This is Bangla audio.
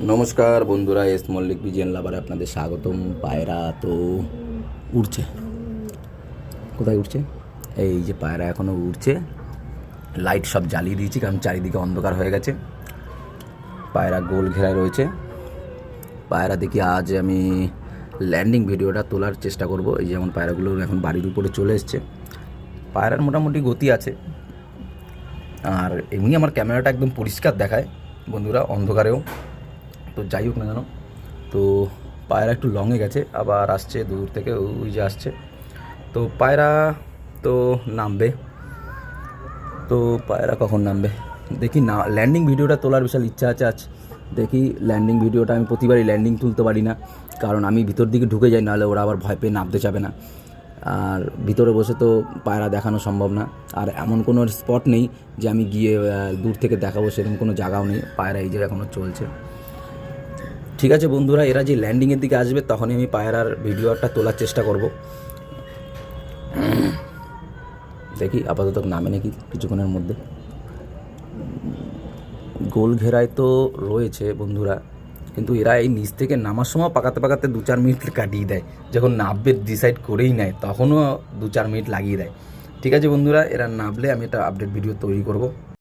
নমস্কার বন্ধুরা, এস মল্লিক বিজেন লাভারে আপনাদের স্বাগতম। পায়রা তো উড়ছে, কোথায় উঠছে? এই যে পায়রা এখনও উড়ছে। লাইট সব জ্বালিয়ে দিয়েছি কারণ চারিদিকে অন্ধকার হয়ে গেছে। পায়রা গোল ঘেরায় রয়েছে। পায়রা দেখি আজ আমি ল্যান্ডিং ভিডিওটা তোলার চেষ্টা করব। এই যেমন পায়রাগুলো এখন বাড়ির উপরে চলে এসছে। পায়রার মোটামুটি গতি আছে, আর এমনি আমার ক্যামেরাটা একদম পরিষ্কার দেখায় বন্ধুরা, অন্ধকারেও। তো যাই হোক না কেন, তো পায়রা একটু লংয়ে গেছে, আবার আসছে দূর থেকে, ওই যে আসছে। তো পায়রা তো নামবে, তো পায়রা কখন নামবে দেখি না। ল্যান্ডিং ভিডিওটা তোলার বিশাল ইচ্ছা আছে আজ। দেখি ল্যান্ডিং ভিডিওটা, আমি প্রতিবারই ল্যান্ডিং তুলতে পারি না কারণ আমি ভিতর দিকে ঢুকে যাই, নাহলে ওরা আবার ভয় পেয়ে নামতে চাবে না। আর ভিতরে বসে তো পায়রা দেখানো সম্ভব না। আর এমন কোনো স্পট নেই যে আমি গিয়ে দূর থেকে দেখাবো, সেরকম কোনো জায়গাও নেই। পায়রা এই যে এখনও চলছে। ঠিক আছে বন্ধুরা, এরা যে ল্যান্ডিংয়ের দিকে আসবে তখনই আমি পায়রার ভিডিওটা তোলার চেষ্টা করব। দেখি আপাতত নামে নাকি কিছুক্ষণের মধ্যে। গোল ঘেরায় তো রয়েছে বন্ধুরা, কিন্তু এরা এই নিচ থেকে নামার সময় পাকাতে পাকাতে 2-4 মিনিট কাটিয়ে দেয়। যখন নামবে ডিসাইড করেই নেয় তখনও 2-4 মিনিট লাগিয়ে দেয়। ঠিক আছে বন্ধুরা, এরা নামলে আমি একটা আপডেট ভিডিও তৈরি করব।